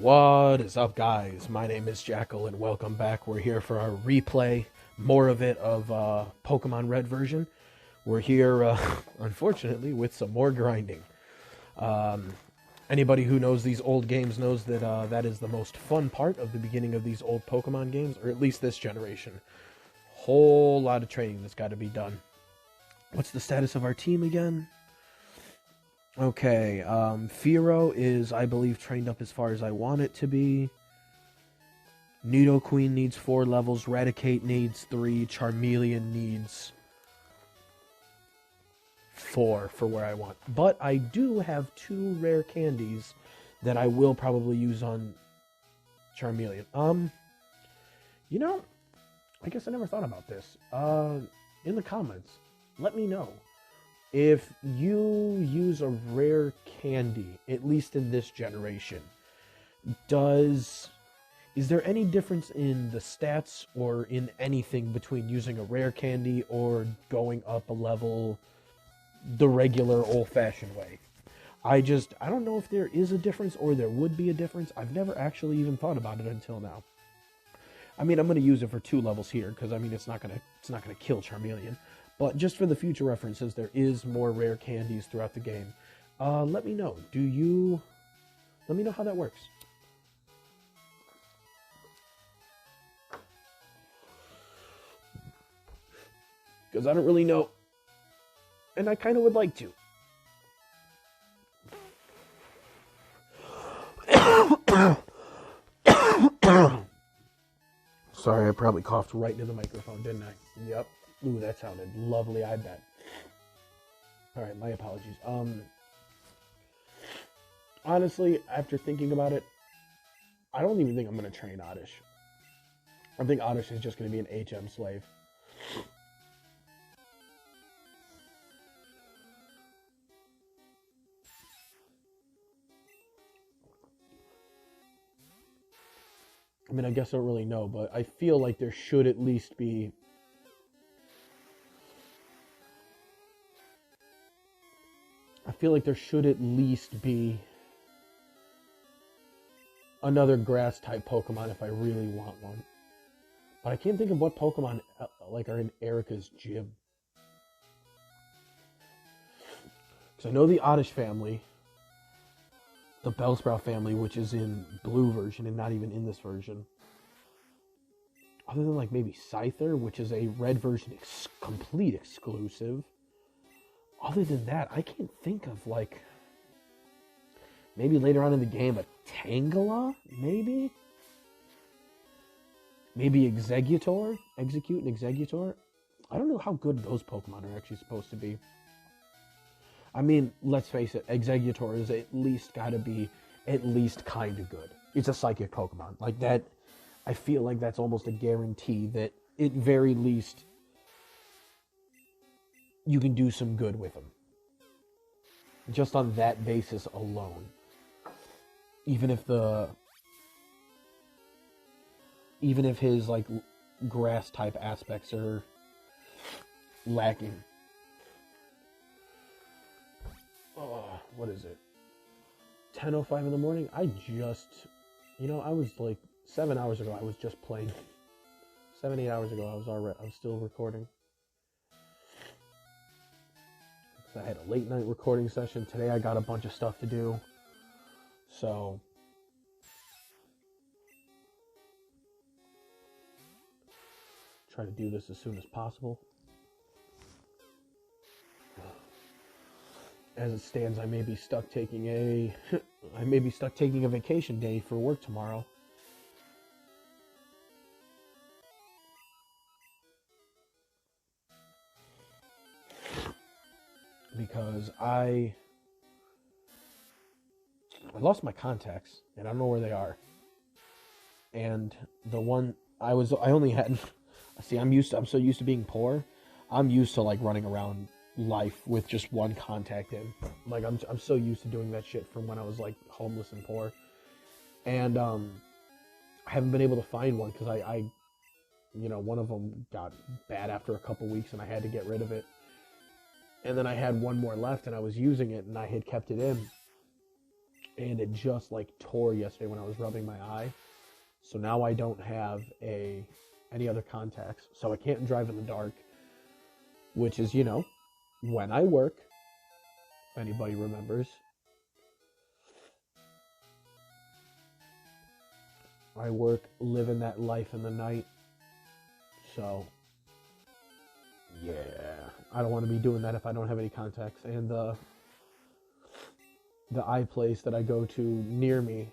What is up, guys? My name is Jackal, and welcome back. We're here for our replay, more of it, of Pokemon Red version. We're here, unfortunately, with some more grinding. Anybody who knows these old games knows that that is the most fun part of the beginning of these old Pokemon games, or at least this generation. Whole lot of training that's got to be done. What's the status of our team again? Okay, Firo is, I believe, trained up as far as I want it to be. Nidoqueen needs 4 levels, Raticate needs 3, Charmeleon needs 4 for where I want. But I do have 2 rare candies that I will probably use on Charmeleon. I guess I never thought about this. In the comments, let me know. If you use a rare candy, at least in this generation, is there any difference in the stats or in anything between using a rare candy or going up a level the regular old-fashioned way? I don't know if there is a difference or there would be a difference. I've never actually even thought about it until now. I mean, I'm going to use it for 2 levels here because I mean it's not going to kill Charmeleon. But just for the future reference, since there is more rare candies throughout the game, let me know. Let me know how that works. Because I don't really know. And I kind of would like to. Sorry, I probably coughed right into the microphone, didn't I? Yep. Ooh, that sounded lovely, I bet. Alright, my apologies. Honestly, after thinking about it, I don't even think I'm going to train Oddish. I think Oddish is just going to be an HM slave. I mean, I guess I don't really know, but I feel like there should at least be... another grass-type Pokemon if I really want one. But I can't think of what Pokemon are in Erica's gym. Because I know the Oddish family, the Bellsprout family, which is in blue version and not even in this version. Other than maybe Scyther, which is a red version complete exclusive. Other than that, I can't think of maybe later on in the game a Tangela, maybe? Maybe Execute and Exeggutor. I don't know how good those Pokemon are actually supposed to be. I mean, let's face it, Exeggutor is at least got to be at least kind of good. It's a psychic Pokemon. Like that, I feel like that's almost a guarantee that at very least you can do some good with them. Just on that basis alone. Even if his grass type aspects are lacking. Oh, what is it? 10:05 in the morning? I was 7 hours ago, I was just playing. 7-8 hours ago, I was still recording. I had a late night recording session. Today I got a bunch of stuff to do. So, try to do this as soon as possible. As it stands, I may be stuck taking a vacation day for work tomorrow. Because I lost my contacts, and I don't know where they are. And the one I only had... See, I'm so used to being poor. I'm used to, running around life with just one contact in. I'm so used to doing that shit from when I was, homeless and poor. And, I haven't been able to find one, because I one of them got bad after a couple weeks, and I had to get rid of it. And then I had one more left, and I was using it, and I had kept it in. and it just like tore yesterday when I was rubbing my eye. So now I don't have any other contacts, so I can't drive in the dark, which is, when I work, if anybody remembers, I work living that life in the night. So yeah, I don't want to be doing that if I don't have any contacts. And the eye place that I go to near me,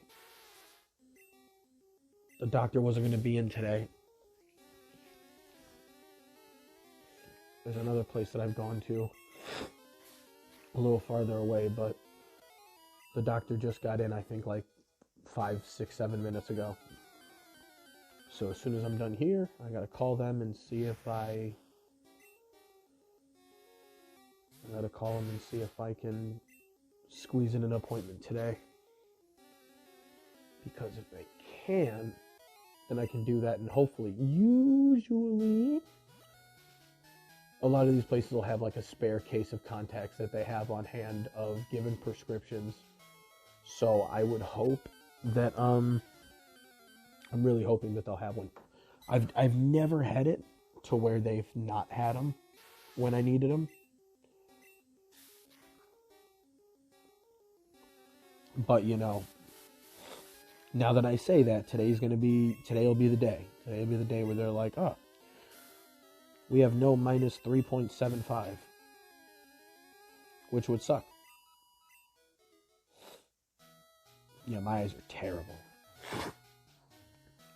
the doctor wasn't going to be in today. There's another place that I've gone to a little farther away, but the doctor just got in, I think, like 5, 6, 7 minutes ago. So as soon as I'm done here, I gotta call them and see if I can squeeze in an appointment today. Because if I can, then I can do that, and hopefully, usually, a lot of these places will have like a spare case of contacts that they have on hand of given prescriptions. So I would hope that I'm really hoping that they'll have one. I've never had it to where they've not had them when I needed them. But now that I say that, today will be the day. Today will be the day where they're like, oh, we have no minus 3.75, which would suck. Yeah, my eyes are terrible.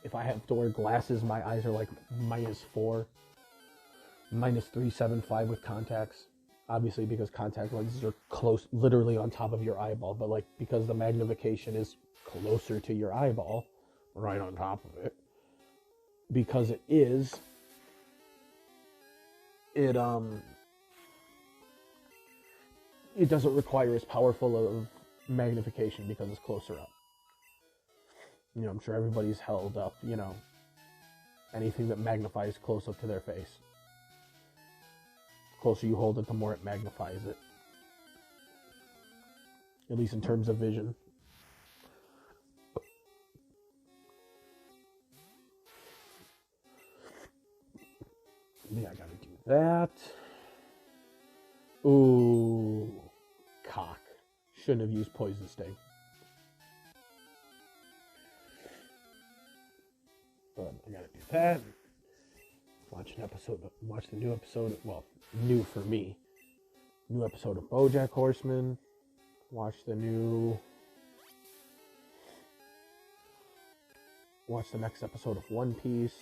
If I have to wear glasses, my eyes are like -4, -3.75 with contacts. Obviously, because contact lenses are close, literally on top of your eyeball, but like because the magnification is closer to your eyeball, right on top of it, because it is, it doesn't require as powerful of magnification because it's closer up. I'm sure everybody's held up, anything that magnifies close up to their face. The closer you hold it, the more it magnifies it. At least in terms of vision. Yeah, I gotta do that. Ooh, cock. Shouldn't have used poison sting. But I gotta do that. Watch the new episode, well, new for me. New episode of BoJack Horseman. Watch the next episode of One Piece.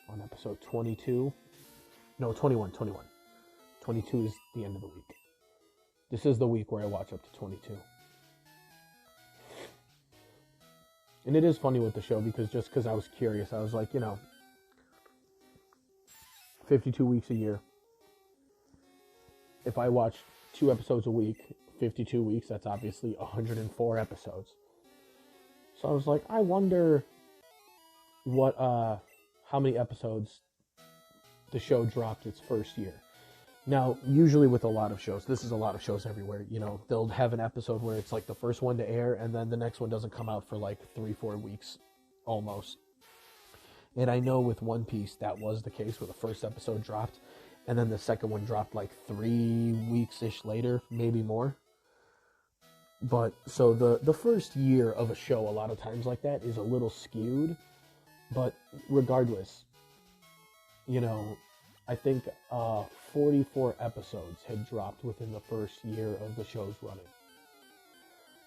On episode 22. No, 21. 22 is the end of the week. This is the week where I watch up to 22. And it is funny with the show because I was curious. I was like, 52 weeks a year. If I watch 2 episodes a week, 52 weeks, that's obviously 104 episodes. So I was like, I wonder how many episodes the show dropped its first year. Now, usually with a lot of shows, this is a lot of shows everywhere, they'll have an episode where it's like the first one to air and then the next one doesn't come out for like 3-4 weeks almost. And I know with One Piece that was the case where the first episode dropped and then the second one dropped like 3 weeks-ish later, maybe more. But so the first year of a show a lot of times like that is a little skewed, but regardless, I think 44 episodes had dropped within the first year of the show's running.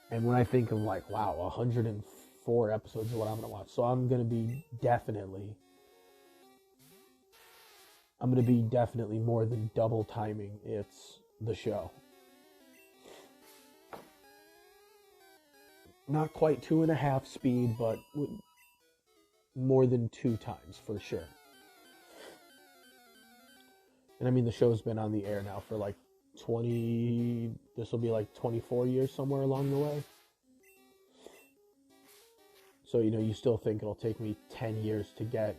And when I think of like, wow, 104 episodes is what I'm going to watch. So I'm going to be definitely more than double timing it's the show. Not quite 2.5 speed, but more than 2 times for sure. And I mean, the show's been on the air now for like this will be like 24 years somewhere along the way. So, you still think it'll take me 10 years to get,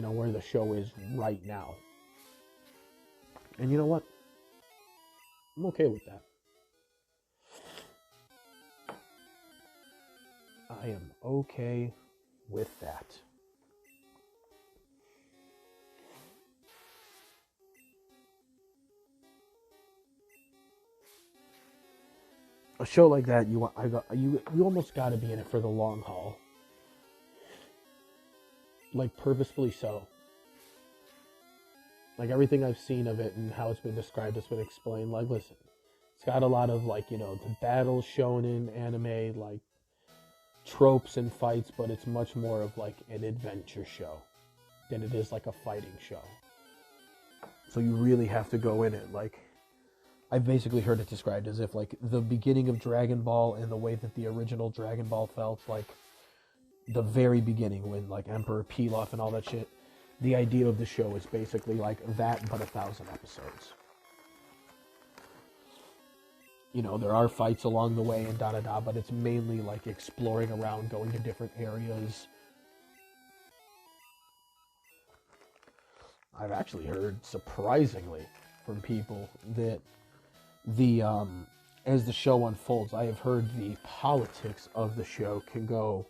where the show is right now. And you know what? I'm okay with that. I am okay with that. A show like that, you almost got to be in it for the long haul, like purposefully so. Like everything I've seen of it and how it's been described, it's been explained. Like, listen, it's got a lot of like the battles shown in anime, like tropes and fights, but it's much more of like an adventure show than it is like a fighting show. So you really have to go in it like. I've basically heard it described as if like the beginning of Dragon Ball and the way that the original Dragon Ball felt, like the very beginning when like Emperor Pilaf and all that shit. The idea of the show is basically like that, but 1,000 episodes. There are fights along the way and da-da-da, but it's mainly like exploring around, going to different areas. I've actually heard, surprisingly, from people that as the show unfolds, I have heard the politics of the show can go,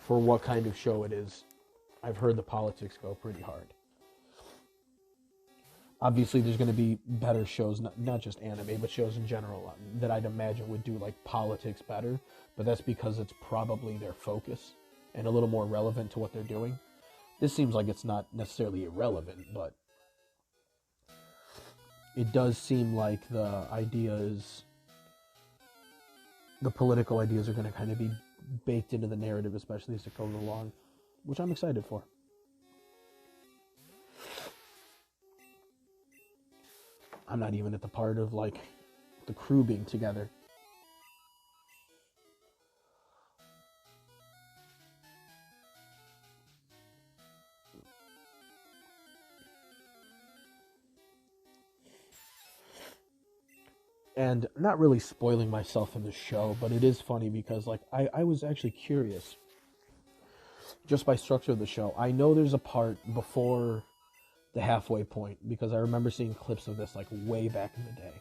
for what kind of show it is, I've heard the politics go pretty hard. Obviously, there's going to be better shows, not just anime, but shows in general, that I'd imagine would do like politics better, but that's because it's probably their focus and a little more relevant to what they're doing. This seems like it's not necessarily irrelevant, but it does seem like the political ideas are going to kind of be baked into the narrative, especially as it goes along, which I'm excited for. I'm not even at the part of like the crew being together. And not really spoiling myself in the show, but it is funny because like I was actually curious just by structure of the show. I know there's a part before the halfway point because I remember seeing clips of this like way back in the day.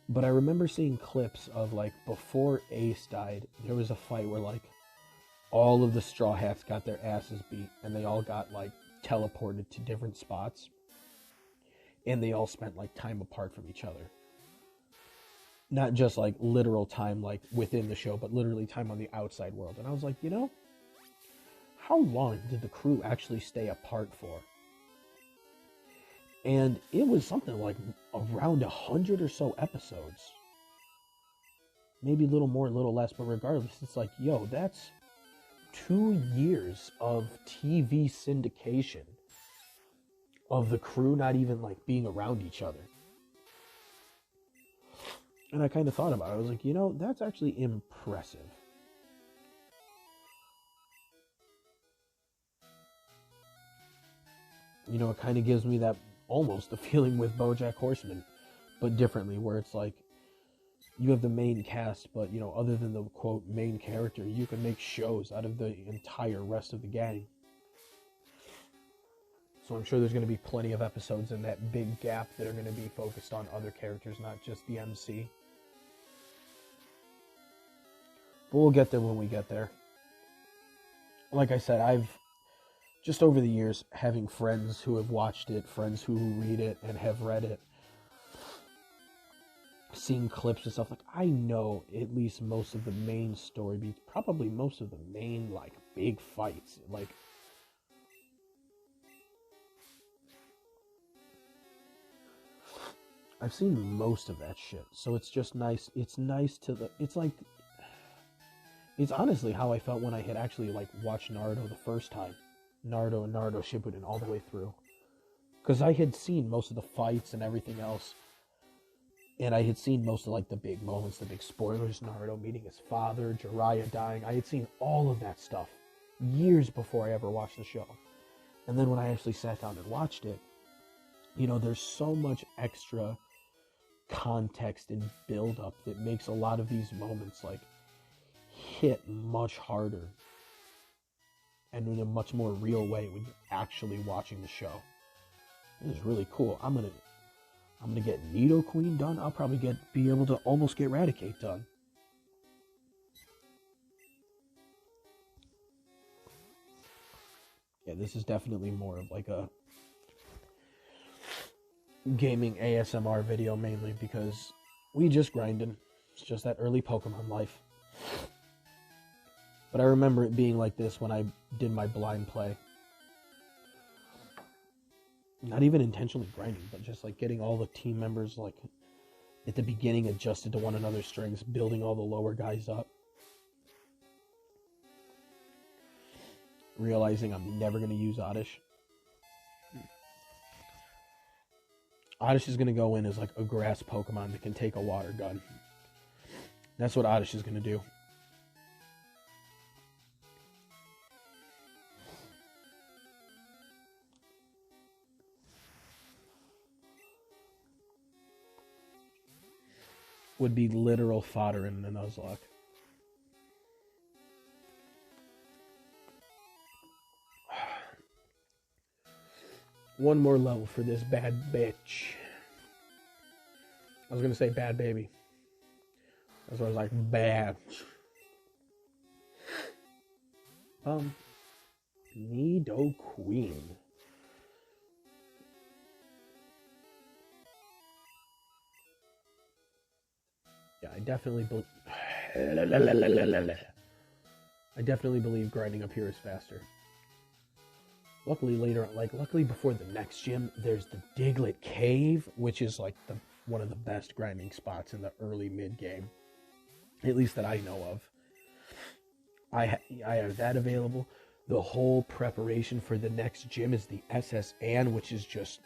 But I remember seeing clips of like before Ace died, there was a fight where like all of the Straw Hats got their asses beat and they all got like teleported to different spots. And they all spent like time apart from each other. Not just like literal time like within the show, but literally time on the outside world. And I was like, how long did the crew actually stay apart for? And it was something like around 100 or so episodes. Maybe a little more, a little less, but regardless, it's like, that's 2 years of TV syndication of the crew not even like being around each other. And I kind of thought about it. I was like, that's actually impressive. It kind of gives me that almost the feeling with BoJack Horseman, but differently, where it's like you have the main cast, but other than the quote main character, you can make shows out of the entire rest of the gang. So I'm sure there's going to be plenty of episodes in that big gap that are going to be focused on other characters, not just the MC. But we'll get there when we get there. Like I said, I've just over the years, having friends who have watched it, friends who read it and have read it, seen clips and stuff, like I know at least most of the main story beats, probably most of the main like big fights. Like I've seen most of that shit. So it's just nice. It's nice it's honestly how I felt when I had actually like watched Naruto the first time. Naruto and Naruto Shippuden all the way through. Because I had seen most of the fights and everything else. And I had seen most of like the big moments, the big spoilers, Naruto meeting his father, Jiraiya dying. I had seen all of that stuff years before I ever watched the show. And then when I actually sat down and watched it, there's so much extra context and build up that makes a lot of these moments like hit much harder and in a much more real way when you're actually watching the show. This is really cool. I'm gonna get Nidoqueen done. I'll probably be able to almost get Raticate done. Yeah, this is definitely more of like a gaming ASMR video, mainly because we just grinding. It's just that early Pokemon life. But I remember it being like this when I did my blind play. Not even intentionally grinding, but just like getting all the team members like at the beginning adjusted to one another's strengths, building all the lower guys up. Realizing I'm never going to use Oddish. Oddish is going to go in as like a grass Pokemon that can take a water gun. That's what Oddish is going to do. Would be literal fodder in the Nuzlocke. One more level for this bad bitch. I was gonna say bad baby. That's why I was like, bad. Nidoqueen. Yeah, I definitely believe grinding up here is faster. Luckily luckily before the next gym, there's the Diglett Cave, which is like one of the best grinding spots in the early mid game, at least that I know of. I have that available. The whole preparation for the next gym is the SS Anne, which is just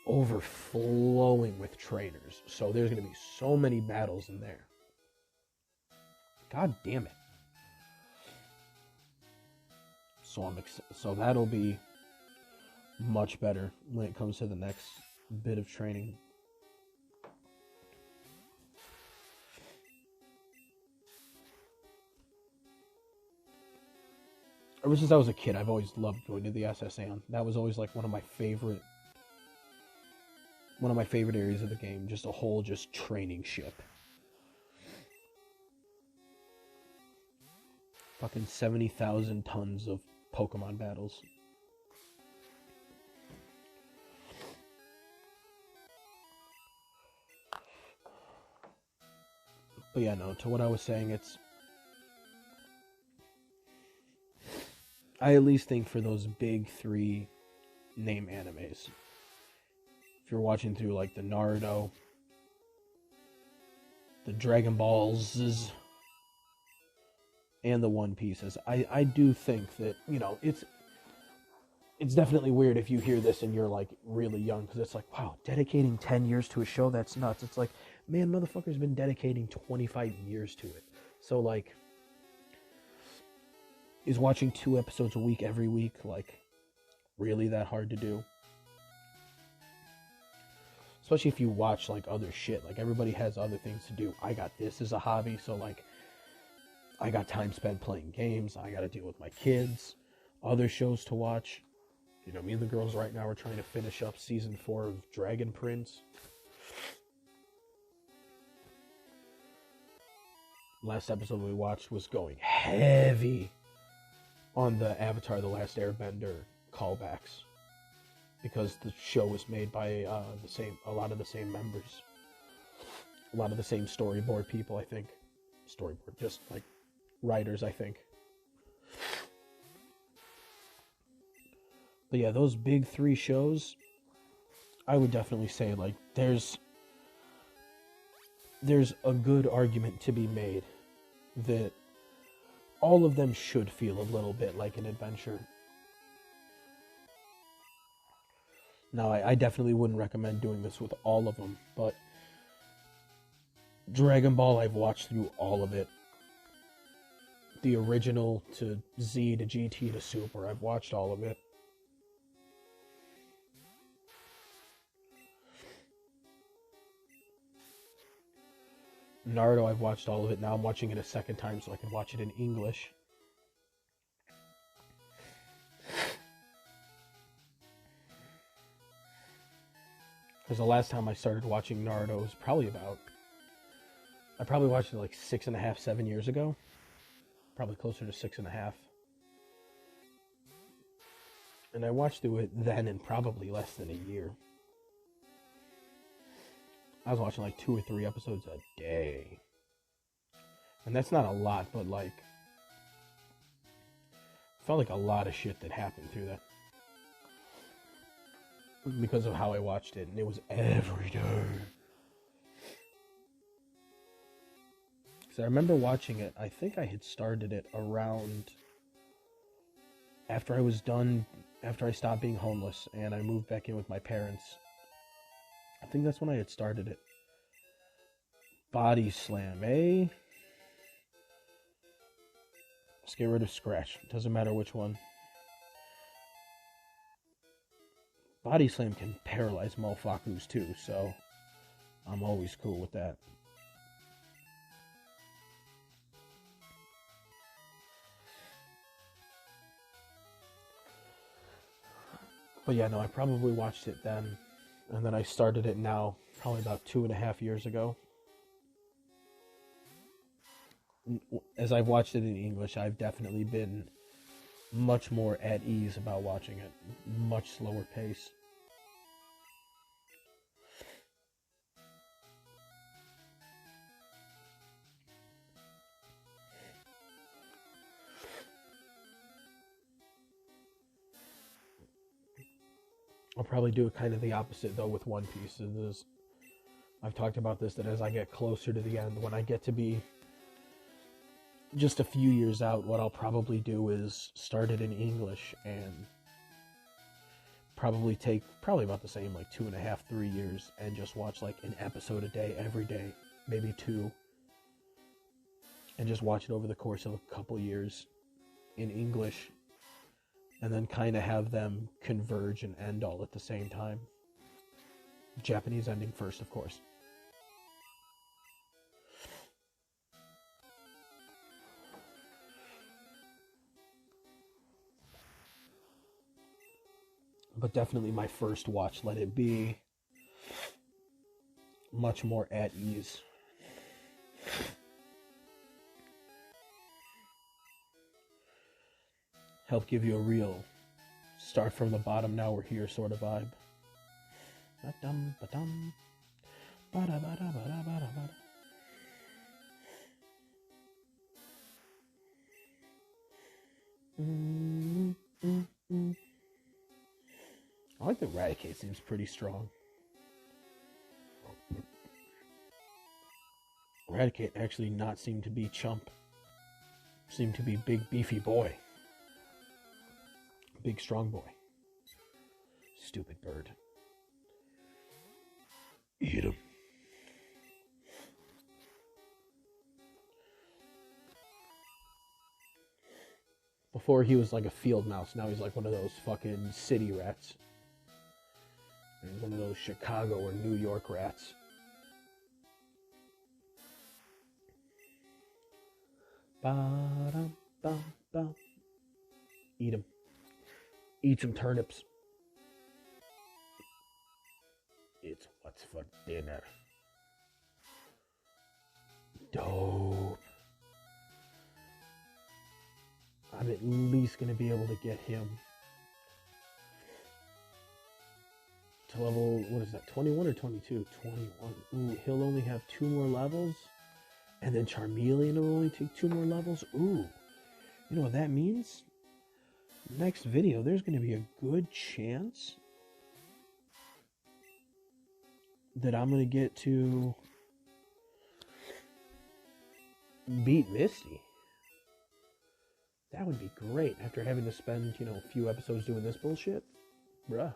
overflowing with trainers. So there's going to be so many battles in there. God damn it. So that'll be much better when it comes to the next bit of training. Ever since I was a kid, I've always loved going to the SSN. That was always like one of my favorite areas of the game. Just a whole training ship. Fucking 70,000 tons of Pokemon battles. But yeah, no, to what I was saying, I at least think for those big 3 name animes, if you're watching through like the Naruto, the Dragon Balls, and the One Pieces, I do think that, you know, it's definitely weird if you hear this and you're like really young, because it's like, wow, dedicating 10 years to a show, that's nuts. It's like, man, motherfucker's been dedicating 25 years to it. So like, is watching 2 episodes a week every week like really that hard to do? Especially if you watch like other shit. Like, everybody has other things to do. I got this as a hobby, so like I got time spent playing games. I got to deal with my kids, other shows to watch. You know, me and the girls right now are trying to finish up season 4 of Dragon Prince. Last episode we watched was going heavy on the Avatar The Last Airbender callbacks, because the show was made by a lot of the same members, a lot of the same storyboard people, I think. Storyboard, just like writers, I think. But yeah, those big 3 shows, I would definitely say like there's a good argument to be made that all of them should feel a little bit like an adventure. Now, I definitely wouldn't recommend doing this with all of them, but Dragon Ball, I've watched through all of it. The original to Z to GT to Super, I've watched all of it. Naruto, I've watched all of it. Now I'm watching it a second time so I can watch it in English. Because the last time I started watching Naruto was probably about, I probably watched it like 6.5, 7 years ago. Probably closer to 6.5. And I watched through it then in probably less than a year. I was watching like 2 or 3 episodes a day. And that's not a lot, but like, felt like a lot of shit that happened through that. Because of how I watched it, and it was every day. Because I remember watching it, I think I had started it around after I was done, after I stopped being homeless and I moved back in with my parents. I think that's when I had started it. Body Slam, eh? Let's get rid of Scratch. Doesn't matter which one. Body Slam can paralyze motherfuckers too, so I'm always cool with that. But yeah, no, I probably watched it then, and then I started it now, probably about 2.5 years ago. As I've watched it in English, I've definitely been much more at ease about watching it. Much slower pace. I'll probably do kind of the opposite though with One Piece. I've talked about this, that as I get closer to the end, when I get to be just a few years out, what I'll probably do is start it in English and probably take about the same, like 2.5, 3 years, and just watch like an episode a day every day, maybe 2, and just watch it over the course of a couple years in English, and then kind of have them converge and end all at the same time. Japanese ending first, of course. But definitely my first watch, let it be much more at ease. Help give you a real start from the bottom, now we're here sort of vibe. Ba-dum, ba-dum. Ba-da, ba-da, ba-da, ba-da, ba-da. I like the Eradicate, seems pretty strong. Eradicate actually not seem to be chump. Seem to be big beefy boy. Big strong boy. Stupid bird. Eat him. Before he was like a field mouse, now he's like one of those fucking city rats. He's one of those Chicago or New York rats. Ba-dum-bum-bum. Eat him. Eat some turnips. It's what's for dinner. Dope. I'm at least going to be able to get him to level, what is that, 21 or 22? 21. Ooh, he'll only have 2 more levels. And then Charmeleon will only take 2 more levels. Ooh. You know what that means? Next video, there's going to be a good chance that I'm going to get to beat Misty. That would be great after having to spend, a few episodes doing this bullshit. Bruh.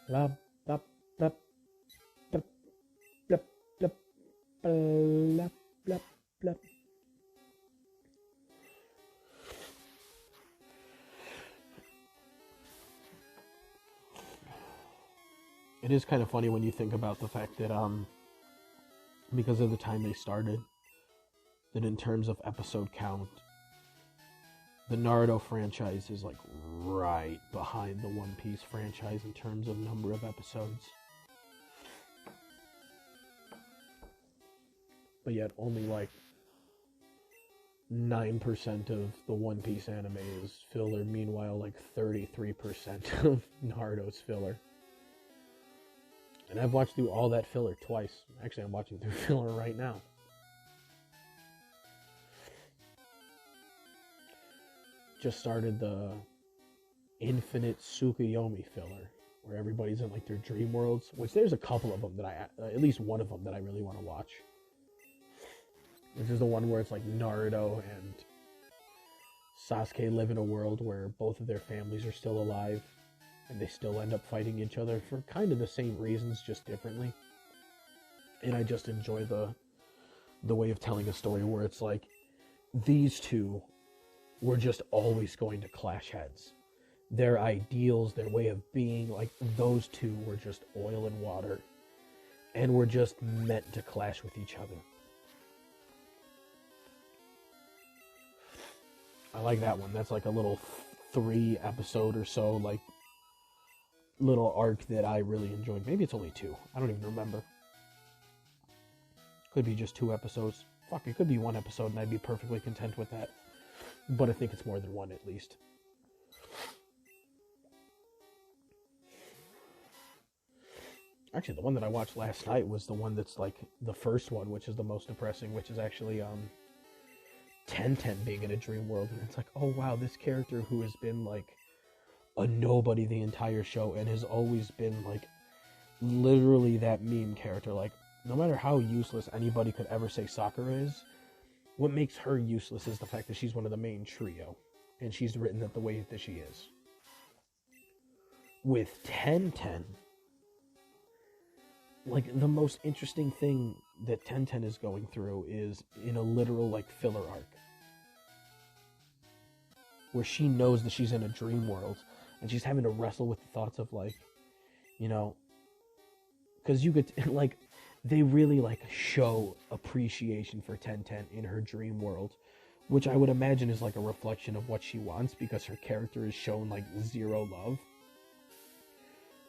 La, ba, ba, ba, Blah, blah, blah. It is kind of funny when you think about the fact that because of the time they started, that in terms of episode count, the Naruto franchise is like right behind the One Piece franchise in terms of number of episodes. But yet only like 9% of the One Piece anime is filler. Meanwhile, like 33% of Naruto's filler. And I've watched through all that filler twice. Actually, I'm watching through filler right now. Just started the Infinite Tsukuyomi filler, where everybody's in like their dream worlds, which there's a couple of them that at least one of them that I really want to watch. Which is the one where it's like Naruto and Sasuke live in a world where both of their families are still alive, and they still end up fighting each other for kind of the same reasons, just differently. And I just enjoy the way of telling a story where it's like these two were just always going to clash heads. Their ideals, their way of being, like those two were just oil and water and were just meant to clash with each other. I like that one. That's like a little 3 episode or so, like little arc that I really enjoyed. Maybe it's only 2. I don't even remember. Could be just 2 episodes. Fuck, it could be 1 episode and I'd be perfectly content with that. But I think it's more than 1 at least. Actually, the one that I watched last night was the one that's like the first one, which is the most depressing, which is actually Ten being in a dream world. And it's like, oh wow, this character who has been like a nobody the entire show and has always been like literally that meme character. Like, no matter how useless anybody could ever say Sakura is, what makes her useless is the fact that she's one of the main trio, and she's written it the way that she is. With Ten, like, the most interesting thing that Ten is going through is in a literal, like, filler arc. Where she knows that she's in a dream world, and she's having to wrestle with the thoughts of, like, you know, because you could, like, they really like show appreciation for Ten in her dream world, which I would imagine is like a reflection of what she wants, because her character is shown like zero love.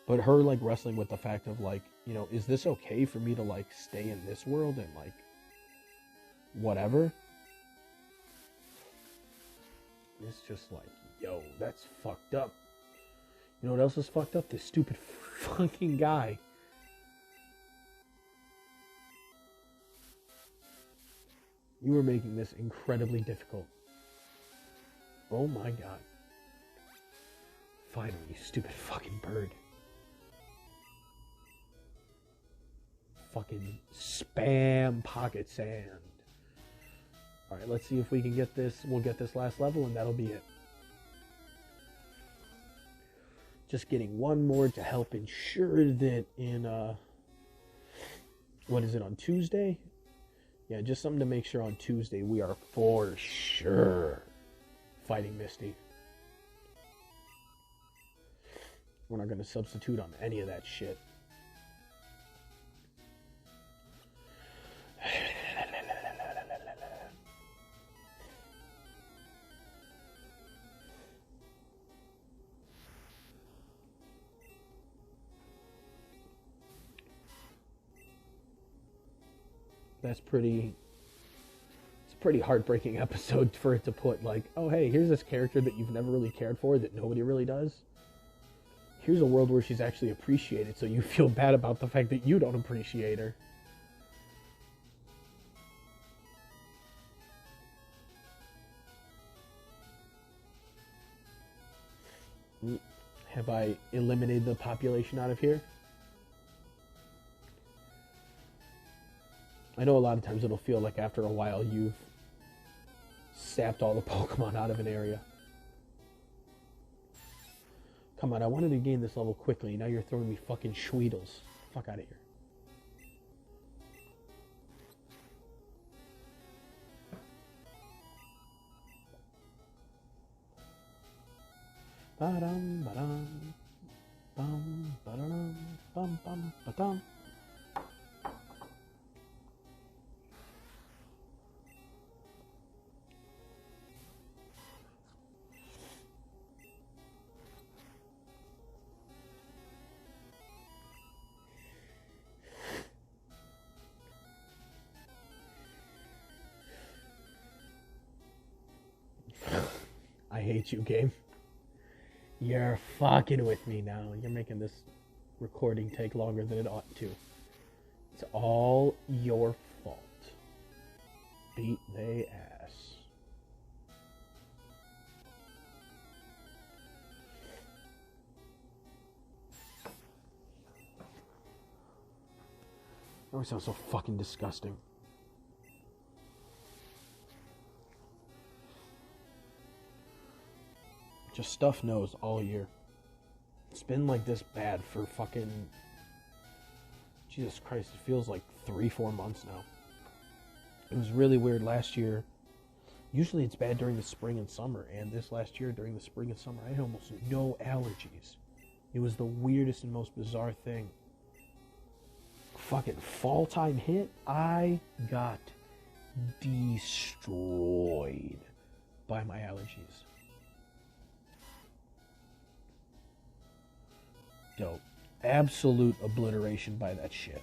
But her like wrestling with the fact of like, you know, is this okay for me to like stay in this world and like whatever? It's just like, yo, that's fucked up. You know what else is fucked up? This stupid fucking guy. You were making this incredibly difficult. Oh my god. Finally, you stupid fucking bird. Fucking spam pocket sand. Alright, let's see if we can get this. We'll get this last level and that'll be it. Just getting one more to help ensure that in, what is it, on Tuesday? Yeah, just something to make sure on Tuesday we are for sure fighting Misty. We're not going to substitute on any of that shit. That's pretty, it's a pretty heartbreaking episode for it to put like, oh hey, here's this character that you've never really cared for, that nobody really does. Here's a world where she's actually appreciated, so you feel bad about the fact that you don't appreciate her. Have I eliminated the population out of here? I know a lot of times it'll feel like after a while you've sapped all the Pokemon out of an area. Come on, I wanted to gain this level quickly. Now you're throwing me fucking Schweedles. Fuck out of here. Ba-dum, ba-dum, bum, ba-dum, bum, bum, ba-dum. I hate you, game. You're fucking with me now. You're making this recording take longer than it ought to. It's all your fault. Beat they ass. That always sounds so fucking disgusting. Just stuff nose all year. It's been like this bad for fucking... Jesus Christ, it feels like 3-4 months now. It was really weird last year. Usually it's bad during the spring and summer, and this last year during the spring and summer I had almost no allergies. It was the weirdest and most bizarre thing. Fucking fall time hit, I got destroyed by my allergies. Dope. Absolute obliteration by that shit.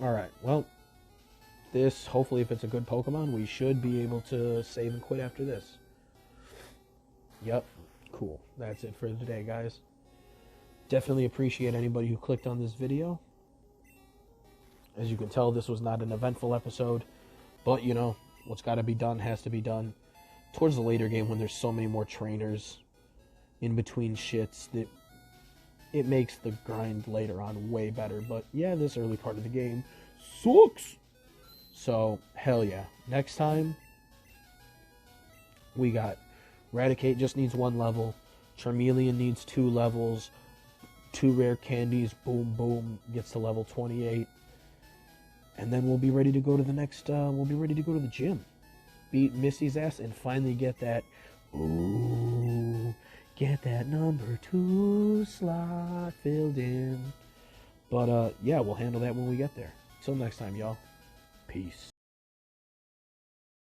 Alright, well, this, hopefully if it's a good Pokemon, we should be able to save and quit after this. Yep, cool. That's it for today, guys. Definitely appreciate anybody who clicked on this video. As you can tell, this was not an eventful episode, but, you know, what's got to be done has to be done. Towards the later game, when there's so many more trainers in between shits, that it makes the grind later on way better. But yeah, this early part of the game sucks. So hell yeah. Next time we got Raticate just needs 1 level, Charmeleon needs 2 levels, 2 rare candies, boom boom, gets to level 28, and then we'll be ready to go to the next we'll be ready to go to the gym, beat Missy's ass, and finally get that get that number 2 slot filled in. But yeah, we'll handle that when we get there. Till next time, y'all. Peace.